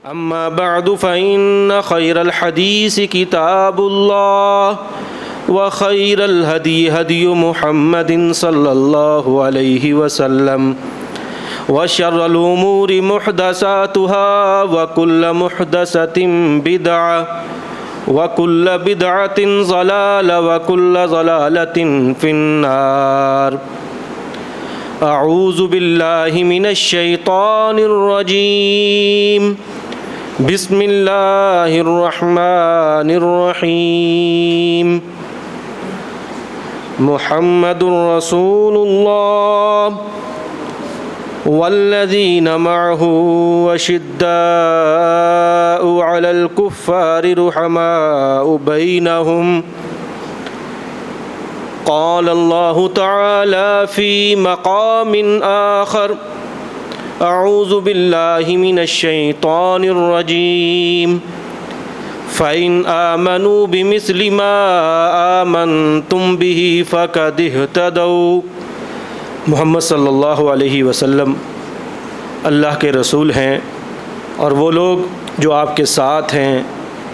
أما بعد فإن خير الحديث كتاب الله وخير الهدي هدي محمد صلى الله عليه وسلم وشر الأمور محدثاتها وكل محدثة بدعة وكل بدعة ضلالة وكل ضلالة في النار. أعوذ بالله من الشيطان الرجيم. بسم الله الرحمن الرحيم. محمد رسول الله والذين معه وشداء على الكفار رحماء بينهم. قال الله تعالى في مقام آخر: أعوذ بالله من الشيطان الرجيم. فإن آمنوا بمثل ما آمنتم به فقد اهتدوا. محمد صلی اللہ علیہ وسلم اللہ کے رسول ہیں، اور وہ لوگ جو آپ کے ساتھ ہیں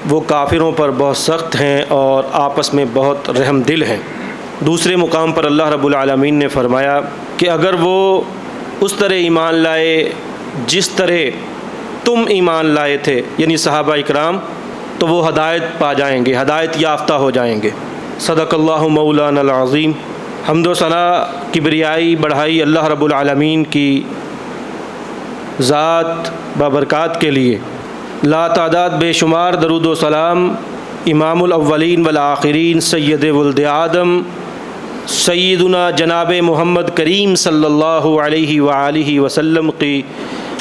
وہ کافروں پر بہت سخت ہیں اور آپس میں بہت رحم دل ہیں۔ دوسرے مقام پر اللہ رب العالمین نے فرمایا کہ اگر وہ اس طرح ایمان لائے جس طرح تم ایمان لائے تھے، یعنی صحابہ اکرام، تو وہ ہدایت پا جائیں گے، ہدایت یافتہ ہو جائیں گے۔ صدق اللہ مولانا العظیم۔ حمد و ثنا کبریائی بڑھائی اللہ رب العالمین کی ذات بابرکات کے لیے لا تعداد بے شمار درود و سلام امام الاولین والآخرین سید ولد آدم سیدنا جناب محمد کریم صلی اللہ علیہ وآلہ وسلم کی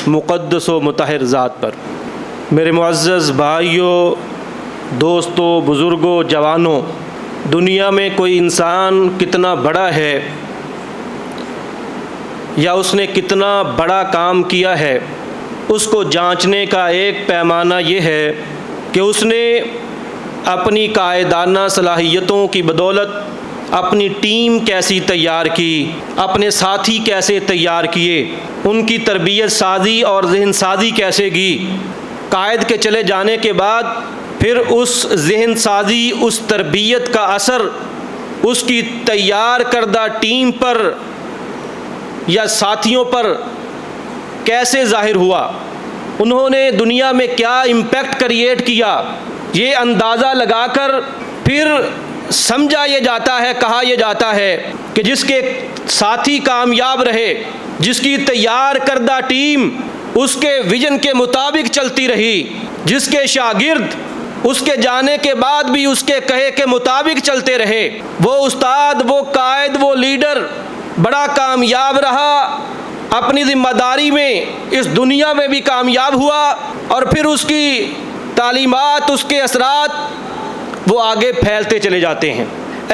مقدس و مطہر ذات پر۔ میرے معزز بھائیوں، دوستوں، بزرگوں، جوانوں، دنیا میں کوئی انسان کتنا بڑا ہے یا اس نے کتنا بڑا کام کیا ہے، اس کو جانچنے کا ایک پیمانہ یہ ہے کہ اس نے اپنی قائدانہ صلاحیتوں کی بدولت اپنی ٹیم کیسی تیار کی، اپنے ساتھی کیسے تیار کیے، ان کی تربیت سازی اور ذہن سازی کیسے کی۔ قائد کے چلے جانے کے بعد پھر اس ذہن سازی، اس تربیت کا اثر اس کی تیار کردہ ٹیم پر یا ساتھیوں پر کیسے ظاہر ہوا، انہوں نے دنیا میں کیا امپیکٹ کریٹ کیا، یہ اندازہ لگا کر پھر سمجھا یہ جاتا ہے، کہا یہ جاتا ہے کہ جس کے ساتھی کامیاب رہے، جس کی تیار کردہ ٹیم اس کے ویژن کے مطابق چلتی رہی، جس کے شاگرد اس کے جانے کے بعد بھی اس کے کہے کے مطابق چلتے رہے، وہ استاد، وہ قائد، وہ لیڈر بڑا کامیاب رہا، اپنی ذمہ داری میں اس دنیا میں بھی کامیاب ہوا، اور پھر اس کی تعلیمات، اس کے اثرات وہ آگے پھیلتے چلے جاتے ہیں۔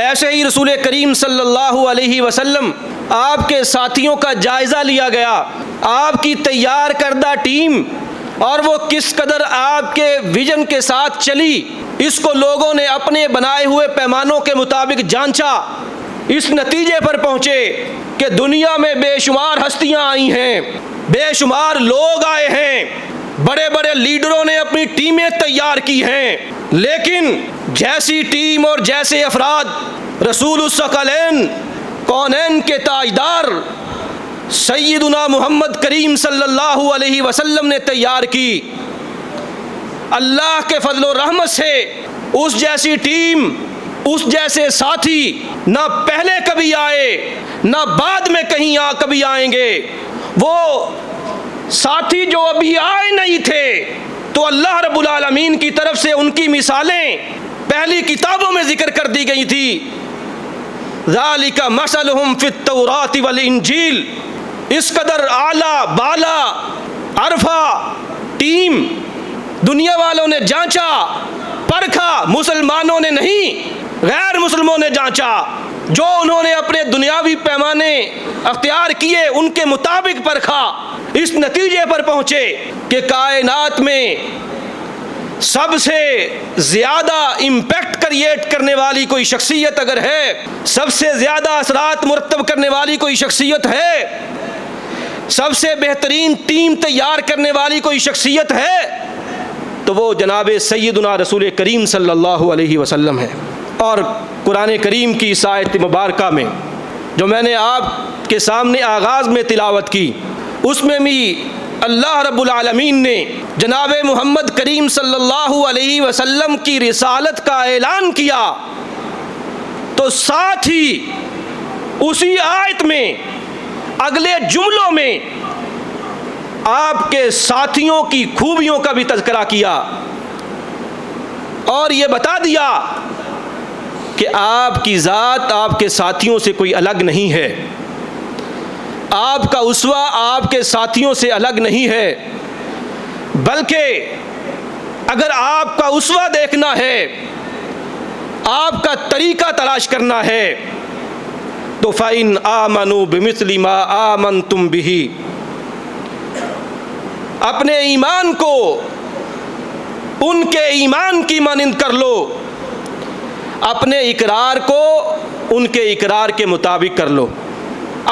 ایسے ہی رسول کریم صلی اللہ علیہ وسلم، آپ کے ساتھیوں کا جائزہ لیا گیا، آپ کی تیار کردہ ٹیم اور وہ کس قدر آپ کے ویژن کے ساتھ چلی، اس کو لوگوں نے اپنے بنائے ہوئے پیمانوں کے مطابق جانچا، اس نتیجے پر پہنچے کہ دنیا میں بے شمار ہستیاں آئی ہیں، بے شمار لوگ آئے ہیں، بڑے بڑے لیڈروں نے اپنی ٹیمیں تیار کی ہیں، لیکن جیسی ٹیم اور جیسے افراد رسول الثقلین، کونین کے تاجدار سیدنا محمد کریم صلی اللہ علیہ وسلم نے تیار کی، اللہ کے فضل و رحمت سے اس جیسی ٹیم، اس جیسے ساتھی نہ پہلے کبھی آئے نہ بعد میں کہیں کبھی آئیں گے۔ وہ ساتھی جو ابھی آئے نہیں تھے تو اللہ رب العالمین کی طرف سے ان کی مثالیں پہلی کتابوں میں ذکر کر دی گئی تھی۔ ذالک مثلہم فی التوراۃ والانجیل، اس قدر اعلیٰ بالا عرفہ ٹیم دنیا والوں نے جانچا، پرکھا، مسلمانوں نے نہیں غیر مسلموں نے جانچا، جو انہوں نے اپنے دنیاوی پیمانے اختیار کیے ان کے مطابق پرکھا، اس نتیجے پر پہنچے کہ کائنات میں سب سے زیادہ امپیکٹ کریٹ کرنے والی کوئی شخصیت اگر ہے، سب سے زیادہ اثرات مرتب کرنے والی کوئی شخصیت ہے، سب سے بہترین ٹیم تیار کرنے والی کوئی شخصیت ہے، تو وہ جناب سیدنا رسول کریم صلی اللہ علیہ وسلم ہے۔ اور قرآن کریم کی اس آیت مبارکہ میں جو میں نے آپ کے سامنے آغاز میں تلاوت کی، اس میں بھی اللہ رب العالمین نے جناب محمد کریم صلی اللہ علیہ وسلم کی رسالت کا اعلان کیا، تو ساتھ ہی اسی آیت میں اگلے جملوں میں آپ کے ساتھیوں کی خوبیوں کا بھی تذکرہ کیا اور یہ بتا دیا کہ آپ کی ذات آپ کے ساتھیوں سے کوئی الگ نہیں ہے، آپ کا اسوہ آپ کے ساتھیوں سے الگ نہیں ہے، بلکہ اگر آپ کا اسوہ دیکھنا ہے، آپ کا طریقہ تلاش کرنا ہے، تو فَإِنْ آمَنُوا بِمِثْلِ مَا آمَنْتُمْ بِهِ، اپنے ایمان کو ان کے ایمان کی مانند کر لو، اپنے اقرار کو ان کے اقرار کے مطابق کر لو،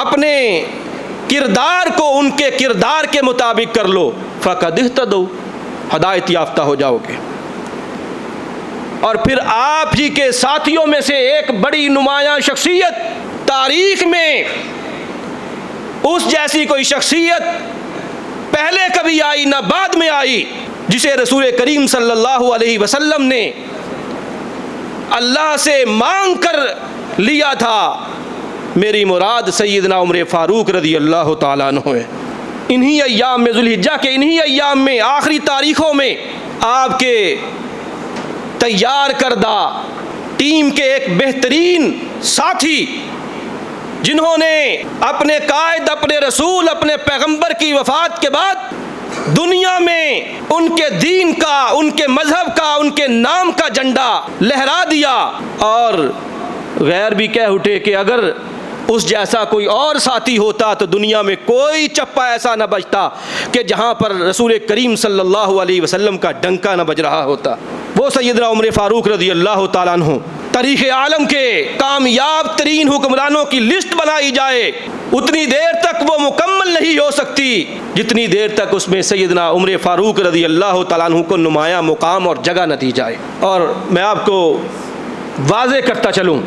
اپنے کردار کو ان کے کردار کے مطابق کر لو، فَقَدِ اهْتَدَوْا، ہدایت یافتہ ہو جاؤ گے۔ اور پھر آپ ہی کے ساتھیوں میں سے ایک بڑی نمایاں شخصیت، تاریخ میں اس جیسی کوئی شخصیت پہلے کبھی آئی نہ بعد میں آئی، جسے رسول کریم صلی اللہ علیہ وسلم نے اللہ سے مانگ کر لیا تھا، میری مراد سیدنا عمر فاروق رضی اللہ تعالیٰ عنہ ہے۔ انہی ایام میں، ذوالحجہ کے انہی ایام میں، آخری تاریخوں میں آپ کے تیار کردہ ٹیم کے ایک بہترین ساتھی، جنہوں نے اپنے قائد، اپنے رسول، اپنے پیغمبر کی وفات کے بعد دنیا میں ان کے دین کا، ان کے مذہب کا، ان کے نام کا جھنڈا لہرا دیا، اور غیر بھی کہہ اٹھے کہ اگر اس جیسا کوئی اور ساتھی ہوتا تو دنیا میں کوئی چپا ایسا نہ بجتا کہ جہاں پر رسول کریم صلی اللہ علیہ وسلم کا ڈنکا نہ بج رہا ہوتا۔ وہ سیدنا عمر فاروق رضی اللہ تعالیٰ عنہ، تاریخ عالم کے کامیاب ترین حکمرانوں کی لسٹ بنائی جائے، اتنی دیر تک وہ مکمل نہیں ہو سکتی جتنی دیر تک اس میں سیدنا عمر فاروق رضی اللہ تعالیٰ عنہ کو نمایاں مقام اور جگہ نہ دی جائے۔ اور میں آپ کو واضح کرتا چلوں،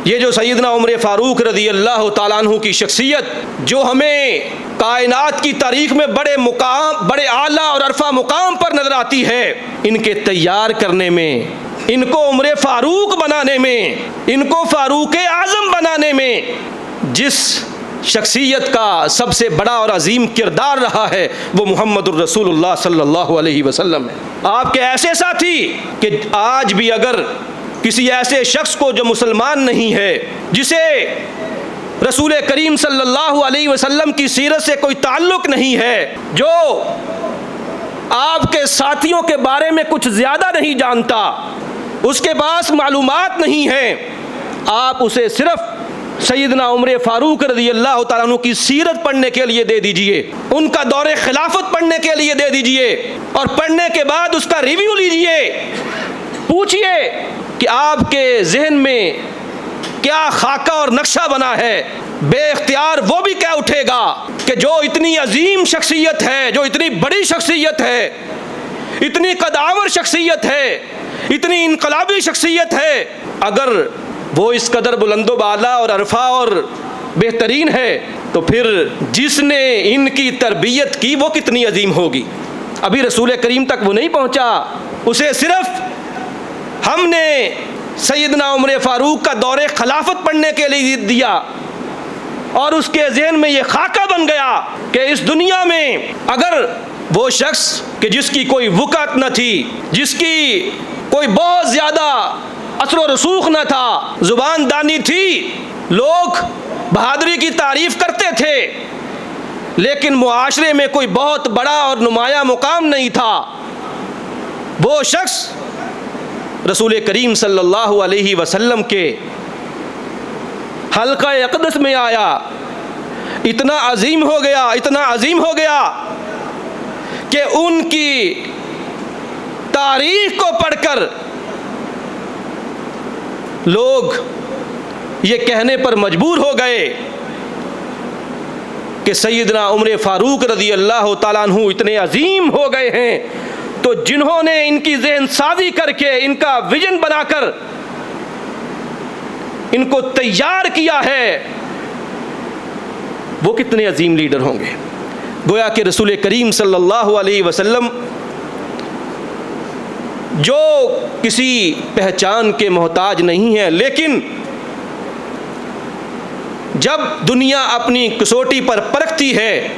یہ جو سیدنا عمر فاروق رضی اللہ تعالیٰ عنہ کی شخصیت جو ہمیں کائنات کی تاریخ میں بڑے اعلیٰ اور عرفہ مقام پر نظر آتی ہے، ان کے تیار کرنے میں، ان کو عمر فاروق بنانے میں، ان کو فاروق اعظم بنانے میں جس شخصیت کا سب سے بڑا اور عظیم کردار رہا ہے وہ محمد الرسول اللہ صلی اللہ علیہ وسلم ہے۔ آپ کے ایسے ساتھی کہ آج بھی اگر کسی ایسے شخص کو جو مسلمان نہیں ہے، جسے رسول کریم صلی اللہ علیہ وسلم کی سیرت سے کوئی تعلق نہیں ہے، جو آپ کے ساتھیوں کے بارے میں کچھ زیادہ نہیں جانتا، اس کے پاس معلومات نہیں ہیں، آپ اسے صرف سیدنا عمر فاروق رضی اللہ تعالیٰ عنہ کی سیرت پڑھنے کے لیے دے دیجئے، ان کا دور خلافت پڑھنے کے لیے دے دیجئے، اور پڑھنے کے بعد اس کا ریویو لیجئے، پوچھئے کہ آپ کے ذہن میں کیا خاکہ اور نقشہ بنا ہے، بے اختیار وہ بھی کہہ اٹھے گا کہ جو اتنی عظیم شخصیت ہے، جو اتنی بڑی شخصیت ہے، اتنی قدآور شخصیت ہے، اتنی انقلابی شخصیت ہے، اگر وہ اس قدر بلند و بالا اور عرفہ اور بہترین ہے تو پھر جس نے ان کی تربیت کی وہ کتنی عظیم ہوگی۔ ابھی رسول کریم تک وہ نہیں پہنچا، اسے صرف ہم نے سیدنا عمر فاروق کا دور خلافت پڑھنے کے لیے دیا، اور اس کے ذہن میں یہ خاکہ بن گیا کہ اس دنیا میں اگر وہ شخص کہ جس کی کوئی وقعت نہ تھی، جس کی کوئی بہت زیادہ اثر و رسوخ نہ تھا، زبان دانی تھی، لوگ بہادری کی تعریف کرتے تھے، لیکن معاشرے میں کوئی بہت بڑا اور نمایاں مقام نہیں تھا، وہ شخص رسول کریم صلی اللہ علیہ وسلم کے حلقہ اقدس میں آیا، اتنا عظیم ہو گیا، اتنا عظیم ہو گیا کہ ان کی تاریخ کو پڑھ کر لوگ یہ کہنے پر مجبور ہو گئے کہ سیدنا عمر فاروق رضی اللہ تعالیٰ عنہ اتنے عظیم ہو گئے ہیں تو جنہوں نے ان کی ذہن سازی کر کے ان کا ویژن بنا کر ان کو تیار کیا ہے وہ کتنے عظیم لیڈر ہوں گے۔ گویا کہ رسول کریم صلی اللہ علیہ وسلم جو کسی پہچان کے محتاج نہیں ہے، لیکن جب دنیا اپنی کسوٹی پر پرکھتی ہے،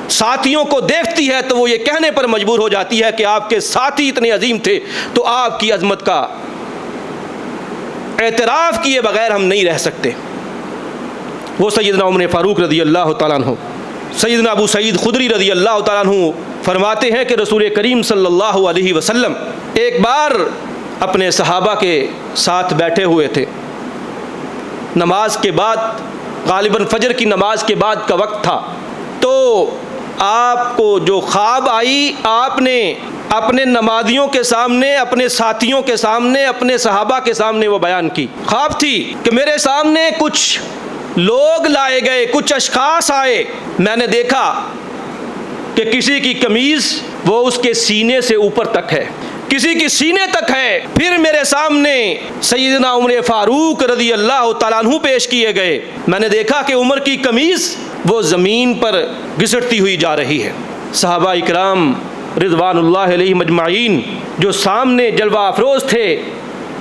ساتھیوں کو دیکھتی ہے، تو وہ یہ کہنے پر مجبور ہو جاتی ہے کہ آپ کے ساتھی اتنے عظیم تھے تو آپ کی عظمت کا اعتراف کیے بغیر ہم نہیں رہ سکتے۔ وہ سیدنا عمر فاروق رضی اللہ تعالیٰ عنہ، سیدنا ابو سعید خدری رضی اللہ تعالیٰ عنہ فرماتے ہیں کہ رسول کریم صلی اللہ علیہ وسلم ایک بار اپنے صحابہ کے ساتھ بیٹھے ہوئے تھے، نماز کے بعد، غالباً فجر کی نماز کے بعد کا وقت تھا، تو آپ کو جو خواب آئی، آپ نے اپنے نمازیوں کے سامنے، اپنے ساتھیوں کے سامنے، اپنے صحابہ کے سامنے وہ بیان کی۔ خواب تھی کہ میرے سامنے کچھ لوگ لائے گئے، کچھ اشخاص آئے، میں نے دیکھا کہ کسی کی قمیض وہ اس کے سینے سے اوپر تک ہے، کسی کی سینے تک ہے۔ پھر میرے سامنے سیدنا عمر فاروق رضی اللہ تعالیٰ عنہ پیش کیے گئے، میں نے دیکھا کہ عمر کی قمیض وہ زمین پر گھسٹتی ہوئی جا رہی ہے۔ صحابہ اکرام رضوان اللہ علیہ مجمعین جو سامنے جلوہ افروز تھے،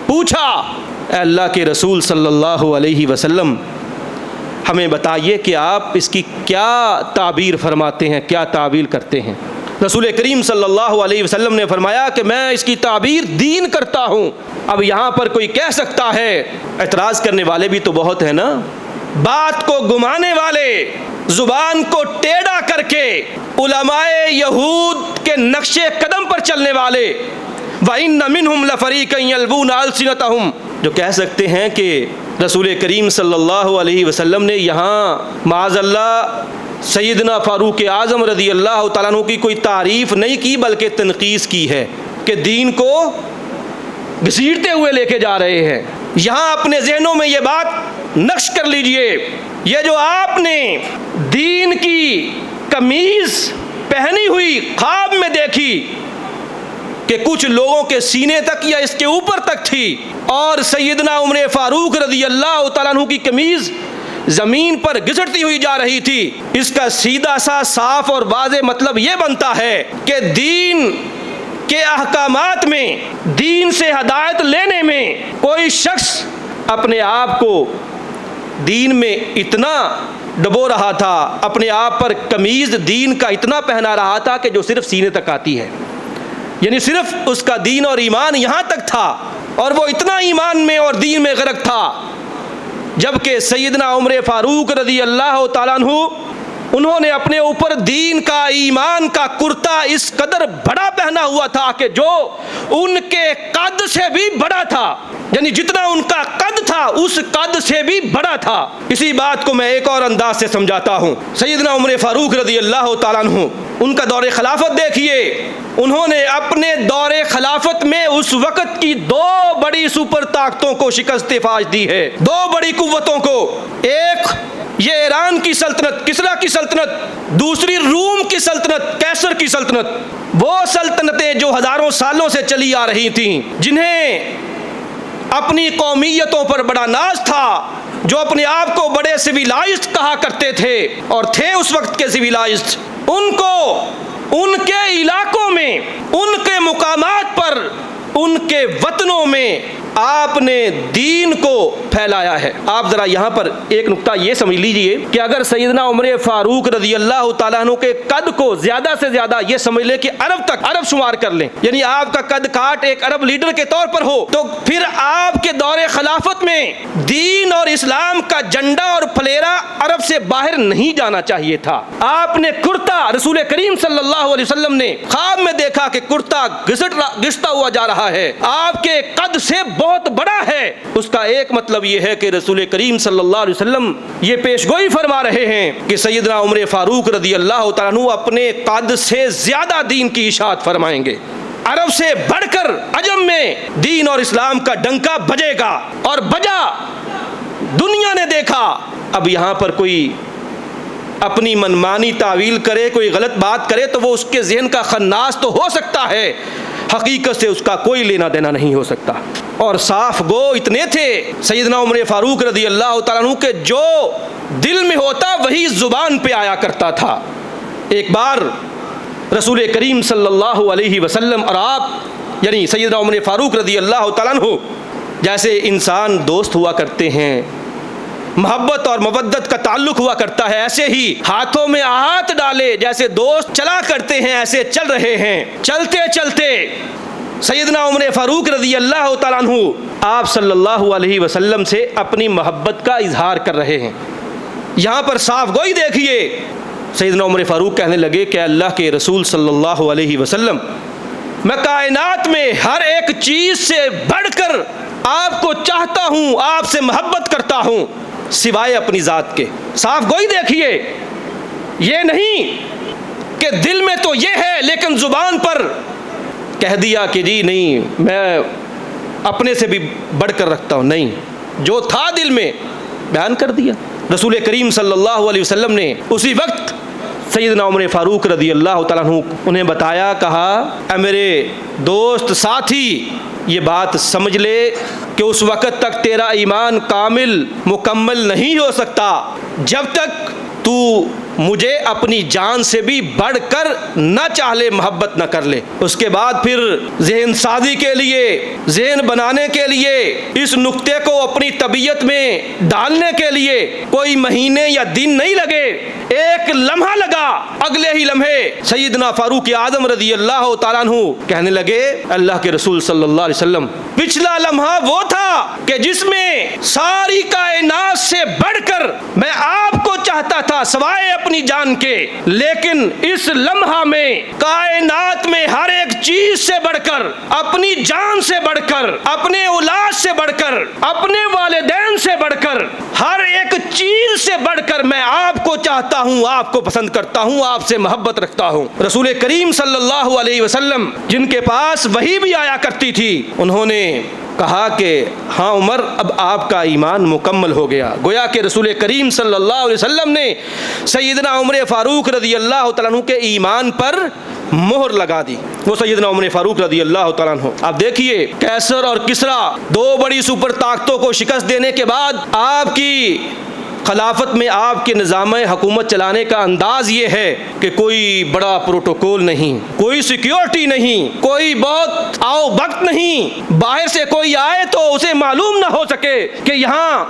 پوچھا اے اللہ کے رسول صلی اللہ علیہ وسلم، ہمیں بتائیے کہ آپ اس کی کیا تعبیر فرماتے ہیں، کیا تعبیر کرتے ہیں؟ رسول کریم صلی اللہ علیہ وسلم نے فرمایا کہ میں اس کی تعبیر دین کرتا ہوں۔ اب یہاں پر کوئی کہہ سکتا ہے، اعتراض کرنے والے بھی تو بہت ہیں نا، بات کو گمانے والے، زبان کو ٹیڑھا کر کے علماء یہود کے نقش قدم پر چلنے والے، وَإِنَّ مِنْهُمْ لَفَرِيقًا يَلْوُونَ أَلْسِنَتَهُمْ، جو کہہ سکتے ہیں کہ رسول کریم صلی اللہ علیہ وسلم نے یہاں معاذ اللہ سیدنا فاروق اعظم رضی اللہ تعالیٰ عنہ کی کوئی تعریف نہیں کی بلکہ تنقیص کی ہے کہ دین کو گھسیٹتے ہوئے لے کے جا رہے ہیں۔ یہاں اپنے ذہنوں میں یہ بات نقش کر لیجئے، یہ جو آپ نے دین کی قمیض پہنی ہوئی خواب میں دیکھی کہ کچھ لوگوں کے سینے تک یا اس کے اوپر تک تھی، اور سیدنا عمر فاروق رضی اللہ تعالیٰ عنہ کی قمیض زمین پر گھسٹتی ہوئی جا رہی تھی، اس کا سیدھا سا صاف اور واضح مطلب یہ بنتا ہے کہ دین کے احکامات میں، دین سے ہدایت لینے میں کوئی شخص اپنے آپ کو دین میں اتنا ڈبو رہا تھا، اپنے آپ پر قمیض دین کا اتنا پہنا رہا تھا کہ جو صرف سینے تک آتی ہے، یعنی صرف اس کا دین اور ایمان یہاں تک تھا، اور وہ اتنا ایمان میں اور دین میں غرق تھا، جبکہ سیدنا عمر فاروق رضی اللہ تعالیٰ عنہ انہوں نے اپنے اوپر دین کا، ایمان کا کرتا اس قدر بڑا پہنا ہوا تھا کہ جو ان کے قد سے بھی بڑا تھا، یعنی جتنا ان کا قد تھا اس قد سے بھی بڑا تھا۔ اسی بات کو میں ایک اور انداز سے سمجھاتا ہوں۔ سیدنا عمر فاروق رضی اللہ تعالیٰ عنہ، ان کا دور خلافت دیکھیے، انہوں نے اپنے دور خلافت میں اس وقت کی دو بڑی سپر طاقتوں کو شکست فاش دی ہے، دو بڑی قوتوں کو، ایک یہ ایران کی سلطنت، کسریٰ کی سلطنت، دوسری روم کی سلطنت، کیسر کی سلطنت، وہ سلطنتیں جو ہزاروں سالوں سے چلی آ رہی تھیں، جنہیں اپنی قومیتوں پر بڑا ناز تھا، جو اپنے آپ کو بڑے سویلائزڈ کہا کرتے تھے اور تھے اس وقت کے سویلائزڈ، ان کو ان کے علاقوں میں، ان کے مقامات پر، ان کے وطنوں میں آپ نے دین کو پھیلایا ہے۔ آپ ذرا یہاں پر ایک نقطہ یہ سمجھ لیجئے کہ اگر سیدنا عمر فاروق رضی اللہ تعالیٰ عنہ کے قد کو زیادہ سے زیادہ یہ سمجھ لیں کہ عرب تک، عرب شمار کر لیں، یعنی آپ کا قد کاٹ ایک عرب لیڈر کے طور پر ہو، تو پھر آپ کے دور خلافت میں دین اور اسلام کا جھنڈا اور پھلیرا عرب سے باہر نہیں جانا چاہیے تھا۔ آپ نے کرتا، رسول کریم صلی اللہ علیہ وسلم نے خواب میں دیکھا کہ کرتا گھستا ہوا جا رہا ہے، آپ کے قد سے بہت بڑا ہے۔ اس کا ایک مطلب یہ ہے کہ رسول کریم صلی اللہ علیہ وسلم یہ پیشگوئی فرما رہے ہیں کہ سیدنا عمر فاروق رضی اللہ تعالیٰ عنہ اپنے قد سے زیادہ دین کی اشاعت فرمائیں گے، عرب سے بڑھ کر عجم میں دین اور اسلام کا ڈنکا بجے گا، اور بجا، دنیا نے دیکھا۔ اب یہاں پر کوئی اپنی منمانی تعویل کرے، کوئی غلط بات کرے تو وہ اس کے ذہن کا خناس تو ہو سکتا ہے، حقیقت سے اس کا کوئی لینا دینا نہیں ہو سکتا۔ اور صاف گو اتنے تھے سیدنا عمر فاروق رضی اللہ تعالیٰ عنہ کہ جو دل میں ہوتا وہی زبان پہ آیا کرتا تھا۔ ایک بار رسول کریم صلی اللہ علیہ وسلم اور آپ یعنی سیدنا عمر فاروق رضی اللہ تعالیٰ عنہ جیسے انسان دوست ہوا کرتے ہیں، محبت اور مودت کا تعلق ہوا کرتا ہے، ایسے ہی ہاتھوں میں ہاتھ ڈالے جیسے دوست چلا کرتے ہیں ایسے چل رہے ہیں۔ چلتے چلتے سیدنا عمر فاروق رضی اللہ تعالیٰ عنہ آپ صلی اللہ علیہ وسلم سے اپنی محبت کا اظہار کر رہے ہیں۔ یہاں پر صاف گوئی دیکھیے، سیدنا عمر فاروق کہنے لگے کہ اللہ کے رسول صلی اللہ علیہ وسلم، میں کائنات میں ہر ایک چیز سے بڑھ کر آپ کو چاہتا ہوں، آپ سے محبت کرتا ہوں سوائے اپنی ذات کے۔ صاف گوئی دیکھیے، یہ نہیں کہ دل میں تو یہ ہے لیکن زبان پر کہہ دیا کہ جی نہیں میں اپنے سے بھی بڑھ کر رکھتا ہوں، نہیں، جو تھا دل میں بیان کر دیا۔ رسول کریم صلی اللہ علیہ وسلم نے اسی وقت سیدنا عمر فاروق رضی اللہ تعالیٰ عنہ انہیں بتایا، کہا اے میرے دوست ساتھی، یہ بات سمجھ لے کہ اس وقت تک تیرا ایمان کامل مکمل نہیں ہو سکتا جب تک تو مجھے اپنی جان سے بھی بڑھ کر نہ چاہ لے، محبت نہ کر لے۔ اس کے بعد پھر ذہن سازی کے لیے، ذہن بنانے کے لیے، اس نقطے کو اپنی طبیعت میں ڈالنے کے لیے کوئی مہینے یا دن نہیں لگے، ایک لمحہ لگا۔ اگلے ہی لمحے سیدنا فاروق اعظم رضی اللہ تعالیٰ عنہ کہنے لگے اللہ کے رسول صلی اللہ علیہ وسلم، پچھلا لمحہ وہ تھا کہ جس میں ساری کائنات سے بڑھ کر میں آپ کو چاہتا تھا سوائے اپنی جان کے، لیکن اس لمحہ میں کائنات میں ہر ایک چیز سے بڑھ کر، اپنی جان سے بڑھ کر، اپنے اولاد سے بڑھ کر، اپنے والدین سے بڑھ کر، ہر ایک چیز سے بڑھ کر میں آپ کو چاہتا ہوں، آپ کو پسند کرتا ہوں، آپ سے محبت رکھتا ہوں۔ رسول کریم صلی اللہ علیہ وسلم جن کے پاس وحی بھی آیا کرتی تھی، انہوں نے کہا کہ ہاں عمر، اب آپ کا ایمان مکمل ہو گیا۔ گویا کہ رسول کریم صلی اللہ علیہ وسلم نے سیدنا عمر فاروق رضی اللہ تعالیٰ عنہ کے ایمان پر مہر لگا دی۔ وہ سیدنا عمر فاروق رضی اللہ تعالیٰ عنہ، اب دیکھیے کیسر اور کسریٰ دو بڑی سپر طاقتوں کو شکست دینے کے بعد آپ کی خلافت میں آپ کے نظام حکومت چلانے کا انداز یہ ہے کہ کوئی بڑا پروٹوکول نہیں، کوئی سیکیورٹی نہیں، کوئی بہت آؤ بخت نہیں، باہر سے کوئی آئے تو اسے معلوم نہ ہو سکے کہ یہاں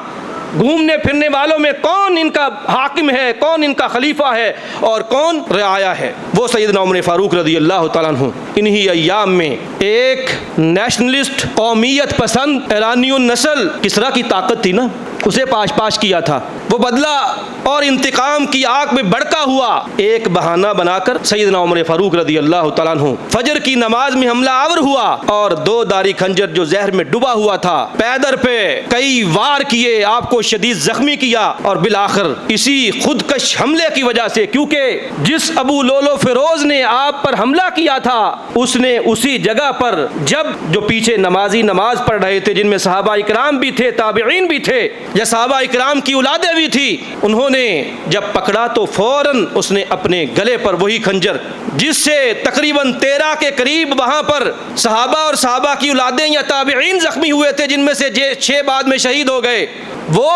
گھومنے پھرنے والوں میں کون ان کا حاکم ہے، کون ان کا خلیفہ ہے اور کون رعایا ہے۔ وہ سیدنا عمر فاروق رضی اللہ تعالیٰ عنہ انہی ایام میں ایک نیشنلسٹ، قومیت پسند، ایرانی النسل کسریٰ کی طاقت تھی نا، اسے پاش پاش کیا تھا۔ وہ بدلہ اور انتقام کی آگ میں بڑکا ہوا ایک بہانہ بنا کر سیدنا عمر فاروق رضی اللہ تعالیٰ عنہ فجر کی نماز میں حملہ آور ہوا اور دو داری خنجر جو زہر میں ڈوبا ہوا تھا پیدر پہ کئی وار کیے، آپ کو شدید زخمی کیا، اور بالآخر اسی خودکش حملے کی وجہ سے، کیونکہ جس ابو لولو فیروز نے آپ پر حملہ کیا تھا اس نے اسی جگہ پر جب جو پیچھے نمازی نماز پڑھ رہے تھے، جن میں صحابہ اکرام بھی تھے، تابعین بھی تھے، یا صحابہ اکرام کی اولادیں بھی تھی، انہوں نے جب پکڑا تو فوراً اس نے اپنے گلے پر وہی خنجر جس سے تقریباً 13 کے قریب وہاں پر صحابہ اور صحابہ کی اولادیں یا تابعین زخمی ہوئے تھے، جن میں سے 6 بعد میں شہید ہو گئے، وہ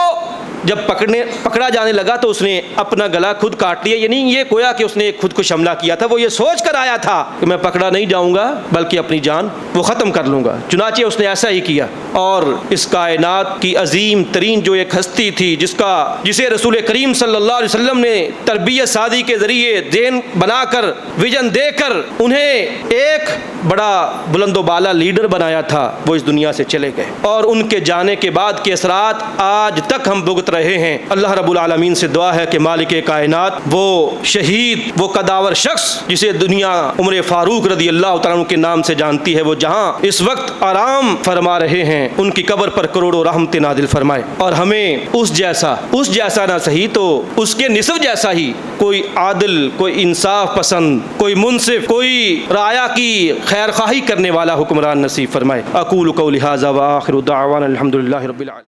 جب پکڑا جانے لگا تو اس نے اپنا گلا خود کاٹ لیا۔ یعنی یہ گویا کہ اس نے ایک خود کو حملہ کیا تھا، وہ یہ سوچ کر آیا تھا کہ میں پکڑا نہیں جاؤں گا بلکہ اپنی جان وہ ختم کر لوں گا، چنانچہ اس نے ایسا ہی کیا۔ اور اس کائنات کی عظیم ترین جو ایک ہستی تھی جسے رسول کریم صلی اللہ علیہ وسلم نے تربیت سازی کے ذریعے ذہن بنا کر، ویژن دے کر انہیں ایک بڑا بلند و بالا لیڈر بنایا تھا، وہ اس دنیا سے چلے گئے، اور ان کے جانے کے بعد کے اثرات آج تک ہم بھگت رہے ہیں۔ اللہ رب العالمین سے دعا ہے کہ مالک کائنات وہ شہید، وہ قداور شخص جسے دنیا عمر فاروق رضی اللہ تعالیٰ عنہ کے نام سے جانتی ہے، وہ جہاں اس وقت آرام فرما رہے ہیں ان کی قبر پر کروڑوں رحمت نازل فرمائے، اور ہمیں اس جیسا نہ صحیح تو اس کے نصف جیسا ہی کوئی عادل، کوئی انصاف پسند، کوئی منصف، کوئی رعایا کی خیر خواہی کرنے والا حکمران نصیب فرمائے۔ اقول قولی ھذا وآخر دعوانا الحمد للہ رب العالمین۔